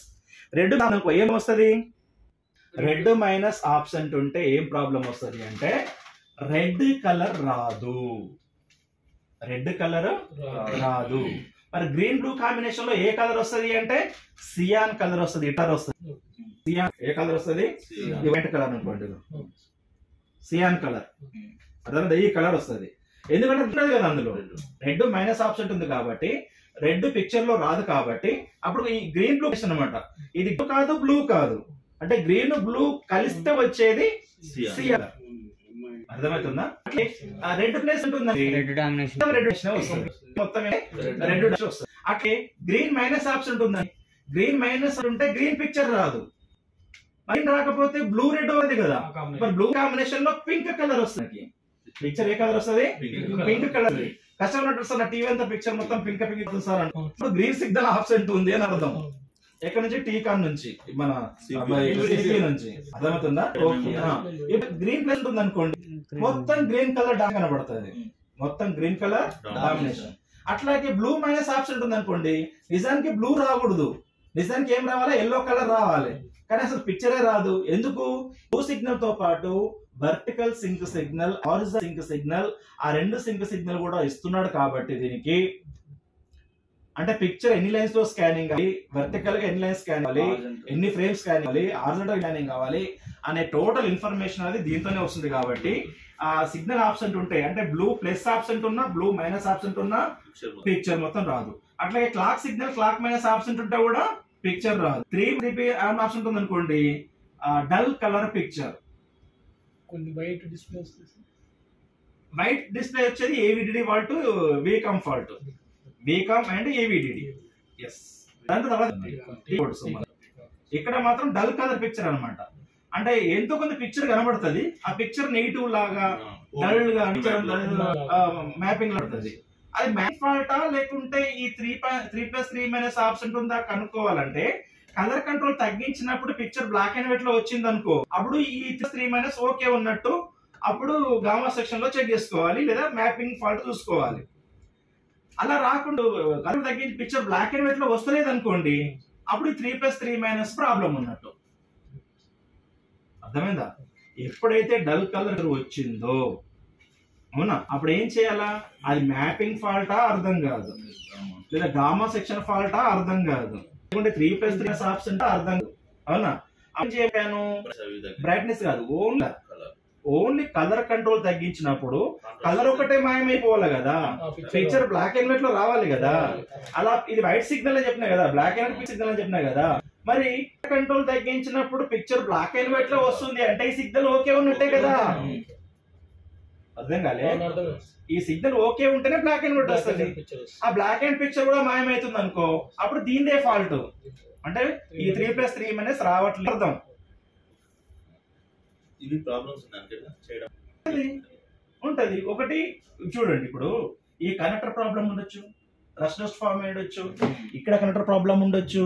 Speaker 1: Red మనకు ఏం వస్తుంది? రెడ్ మైనస్ ఆబ్సెంట్ ఉంటే ఏం ప్రాబ్లం వస్తుంది అంటే రెడ్ కలర్ రాదు, రెడ్ కలర్ రాదు. మరి గ్రీన్ బ్లూ కాంబినేషన్ లో ఏ కలర్ వస్తుంది అంటే సియాన్ కలర్ వస్తుంది, ఇటర్ వస్తుంది. సియాన్ ఏ కలర్ వస్తుంది? వైట్ కలర్ అనుకోండి, సియాన్ కలర్, అదే ఈ కలర్ వస్తుంది. ఎందుకంటే ఉంటుంది కదా అందులో రెడ్ మైనస్ ఆప్షన్ ఉంది కాబట్టి రెడ్ పిక్చర్ లో రాదు కాబట్టి అప్పుడు ఈ గ్రీన్ బ్లూ అనమాట. ఇది కాదు బ్లూ కాదు, అంటే గ్రీన్ బ్లూ కలిస్తే వచ్చేది సియాన్. అర్థమవుతుందా? రెడ్ ప్లేస్ ఉంటుంది, రెడ్ వస్తుంది, మొత్తం రెడ్ వస్తుంది. అట్లే గ్రీన్ మైనస్ ఆప్షన్ ఉంది, గ్రీన్ మైనస్ ఉంటే గ్రీన్ పిక్చర్ రాదు, గ్రీన్ రాకపోతే బ్లూ రెడ్ ఉంది కదా. మరి బ్లూ కాంబినేషన్ లో పింక్ కలర్ వస్తుంది. పిక్చర్ ఏ కలర్ వస్తుంది? Pink colour. కష్టపడినట్టు సార్ నా టీవీ అంతా పిక్చర్ మొత్తం పింక్ పింక్ సార్ అంటే గ్రీన్ సిగ్నల్ ఆబ్సెంట్ ఉంది అని అర్థం. ఎక్కడ నుంచి? టీకాన్ నుంచి, మన నుంచి. అర్థమవుతుందా? గ్రీన్ ప్లేస్ ఉంటుంది అనుకోండి, మొత్తం గ్రీన్ కలర్ డాక్ కనబడుతుంది, మొత్తం గ్రీన్ కలర్ డామినేషన్. అట్లాగే బ్లూ మైనస్ ఆబ్సెంట్ ఉంది అనుకోండి, నిజానికి బ్లూ రాకూడదు, నిజానికి ఏం రావాలి? ఎల్లో కలర్ రావాలి, కానీ అసలు పిక్చరే రాదు. ఎందుకు? బ్లూ సిగ్నల్ తో పాటు vertical sync signal, horizontal sync signal, ఆ రెండు సింక్ సిగ్నల్ కూడా ఇస్తున్నాడు కాబట్టి దీనికి అంటే పిక్చర్ ఎన్ని లైన్స్ లో స్కానింగ్ అవ్వాలి, వర్టికల్ గా ఎన్ని లైన్స్ స్కాన్ అవ్వాలి, ఎన్ని ఫ్రేమ్స్ స్కాన్ అవ్వాలి, హారిజాంటల్ స్కానింగ్ కావాలి అనే టోటల్ ఇన్ఫర్మేషన్ అనేది దీంతోనే వస్తుంది. కాబట్టి ఆ సిగ్నల్ ఆబ్సెంట్ ఉంటే అంటే బ్లూ ప్లస్ ఆబ్సెంట్ ఉన్నా, బ్లూ మైనస్ ఆబ్సెంట్ ఉన్నా పిక్చర్ మొత్తం రాదు. అట్లాగే clock signal clock minus absent ఉంటే కూడా పిక్చర్ రాదు. 3 ఆప్షన్ ఉంది అనుకోండి, dull colour picture. White display వచ్చేది AVDD fault, VCOM fault, VCOM and AVDD. Yes. దాని తర్వాత ఇక్కడ మాత్రం డల్ కలర్ పిక్చర్ అన్నమాట. అంటే ఎంతో కొంత పిక్చర్ కనబడుతుంది, ఆ పిక్చర్ నెగిటివ్ లాగా డల్ గా మ్యాపింగ్ పడుతుంది. అది మ్యాప్ ఫాల్టా లేకుంటే ఈ 3+3 ఆబ్సెంట్ ఉందా కనుక్కోవాలంటే కలర్ కంట్రోల్ తగ్గించినప్పుడు పిక్చర్ బ్లాక్ అండ్ వైట్ లో వచ్చింది అనుకో, అప్పుడు ఈ 3 ఓకే ఉన్నట్టు, అప్పుడు గామా సెక్షన్ లో చెక్ చేసుకోవాలి, లేదా మ్యాపింగ్ ఫాల్ట్ చూసుకోవాలి. అలా రాకుండా కలర్ తగ్గించి పిక్చర్ బ్లాక్ అండ్ వైట్ లో వస్తలేదు అనుకోండి, అప్పుడు 3+3 ప్రాబ్లం ఉన్నట్టు. అర్థమైందా? ఎప్పుడైతే డల్ కలర్ వచ్చిందో అవునా, అప్పుడు ఏం చేయాలా? అది మ్యాపింగ్ ఫాల్టా అర్థం కాదు, లేదా గామా సెక్షన్ ఫాల్టా అర్థం కాదు, లేకుంటే 3+3 ఆప్షన్ అర్థం కాదు. అవునా? అని చెప్పాను. బ్రైట్నెస్ కాదు, ఓన్లీ కలర్ కంట్రోల్ తగ్గించినప్పుడు కలర్ ఒకటే మాయమైపోవాలి కదా, పిక్చర్ బ్లాక్ అండ్ వైట్ లో రావాలి కదా. అలా ఇది వైట్ సిగ్నల్ అని చెప్పినా కదా, బ్లాక్ అండ్ వైట్ సిగ్నల్ అని చెప్పినా కదా. మరి కంట్రోల్ తగ్గించినప్పుడు పిక్చర్ బ్లాక్ అండ్ వైట్ లో వస్తుంది అంటే ఈ సిగ్నల్ ఓకే ఉన్నట్టే కదా. అర్థం కాలే? ఈ సిగ్నల్ ఓకే ఉంటేనే బ్లాక్ అండ్ వైట్ వస్తుంది. ఆ బ్లాక్ అండ్ పిక్చర్ కూడా మాయమైతుంది అనుకో, అప్పుడు దీనిదే ఫాల్ట్. అంటే ఈ 3+3 రావట్లేదు అర్థం.
Speaker 2: ఇవి ప్రాబ్లమ్స్
Speaker 1: ఉంటది. ఒకటి చూడండి, ఇప్పుడు ఈ కనెక్టర్ ప్రాబ్లం ఉండొచ్చు, రస్ట్ ఫార్మ్ అయి ఉండొచ్చు, ఇక్కడ కనెక్టర్ ప్రాబ్లం ఉండొచ్చు,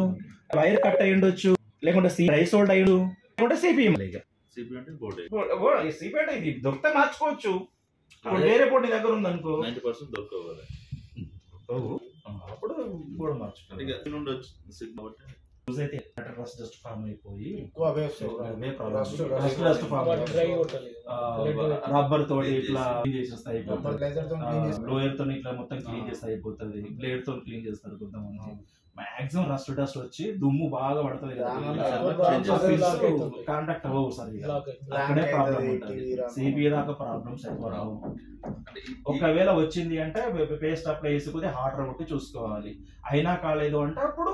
Speaker 1: వైర్ కట్ అయి ఉండొచ్చు, లేకుంటే రైస్ హోల్డ్ అయ్యి, లేకుంటే సిపిఎం. సిపిఎం అంటే ఇది దొరికితే మార్చుకోవచ్చు, వేరే పోటీ దగ్గర ఉంది అనుకో
Speaker 2: 90% దొరకవాలి,
Speaker 1: అప్పుడు కూడా మార్చుకోవాలి. ఫార్మ్ అయిపోయి రబ్బర్ తోటి ఇట్లా క్లీన్ చేసేస్తే అయిపోతుంది, లోయర్ తో ఇట్లా మొత్తం క్లీన్ చేస్తే అయిపోతుంది, బ్లేడ్ తో క్లీన్ చేస్తారు కొంతమంది. మాక్సిమం డస్ట్ వచ్చి దుమ్ము బాగా పడుతుంది, కాంటాక్ట్ అవ్వవు సార్, అక్కడే ప్రాబ్లం ఉంటుంది. సిబిఐ దాకా ప్రాబ్లమ్స్ ఎక్కువ రావు. ఒకవేళ వచ్చింది అంటే పేస్ట్ అప్లై చేసుకుని హార్డర్ కొట్టి చూసుకోవాలి. అయినా కాలేదు అంటే అప్పుడు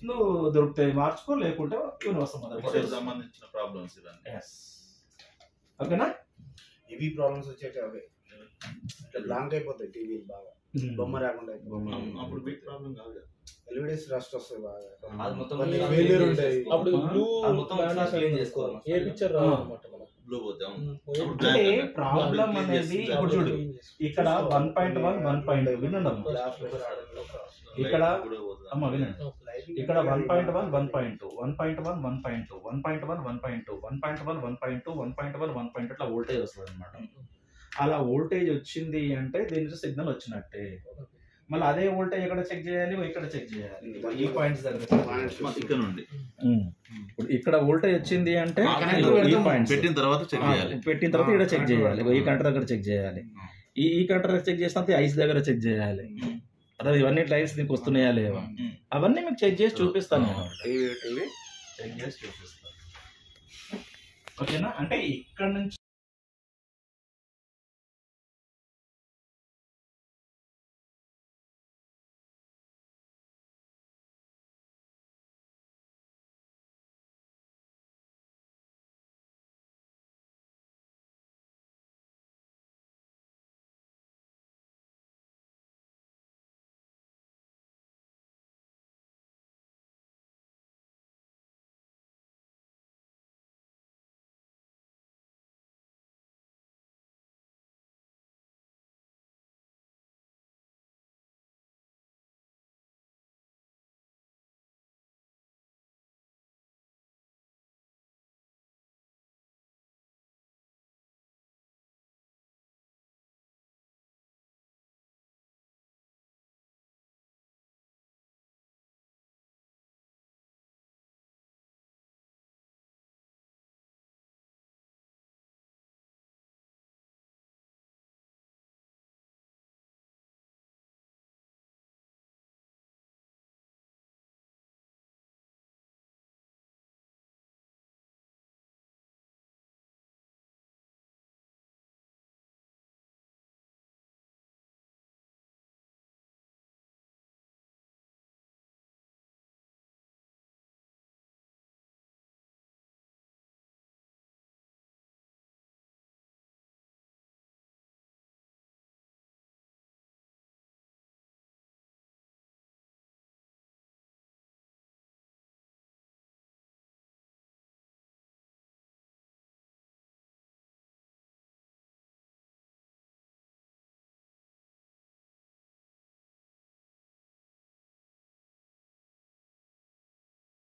Speaker 1: నువ్వు దొరుకుతాయి మార్చుకో, లేకుంటే యూనివర్సల్
Speaker 2: సంబంధించిన ప్రాబ్లమ్స్.
Speaker 1: ఓకేనా.
Speaker 4: ఇవి ప్రాబ్లమ్స్ వచ్చేటి అవే ఇట్లా బ్లాంక్ అయిపోతాయి టీవీ బాగా, బొమ్మ రాకుండా
Speaker 2: అప్పుడు బిగ్ ప్రాబ్లం కాదు,
Speaker 4: ఎల్ఈడీస్ రస్ట్ వస్తాయి బాగా,
Speaker 5: అది మొత్తం
Speaker 4: ఫెయిల్యూర్ ఉంటాయి.
Speaker 3: అప్పుడు బ్లూ
Speaker 5: మొత్తం క్లీన్ చేసుకోవాలి,
Speaker 3: ఏ పిక్చర్ రావాలన్నమాట మనం.
Speaker 2: బ్లూ పోతాం.
Speaker 1: అంటే ప్రాబ్లం అనేది ఇప్పుడు చూడు, ఇక్కడ 1.1 1.2 వినండి ఇక్కడ అమ్మ వినండి, ఇక్కడ 1.1 1.2 1.1 1.2 1.1 1.2 1.1 1.2 1.1 1.2 ఇట్లా వోల్టేజ్ వస్తుంది అనమాట. అలా వోల్టేజ్ వచ్చింది అంటే దీని నుంచి సిగ్నల్ వచ్చినట్టే. మళ్ళీ అదే వోల్టేజ్ ఎక్కడ చెక్ చేయాలి, ఇక్కడ చెక్ చేయాలి, ఈ పాయింట్స్ దగ్గర
Speaker 2: ఇక్కడ నుండి.
Speaker 1: ఇప్పుడు ఇక్కడ వోల్టేజ్ వచ్చింది అంటే ఈ పాయింట్స్
Speaker 2: పెట్టిన తర్వాత చెక్ చేయాలి,
Speaker 1: పెట్టిన తర్వాత ఇక్కడ చెక్ చేయాలి, ఈ కంటర్ దగ్గర చెక్ చేయాలి, ఈ కంటర్ దగ్గర చెక్ చేస్తే ఐస్ దగ్గర చెక్ చేయాలి. అదే ఇవన్నీ లైన్స్ నీకు వస్తున్నాయా లేవా అవన్నీ మీకు చెక్ చేసి చూపిస్తాను నేను, చెక్ చేసి చూపిస్తాను. ఓకేనా. అంటే ఇక్కడ నుంచి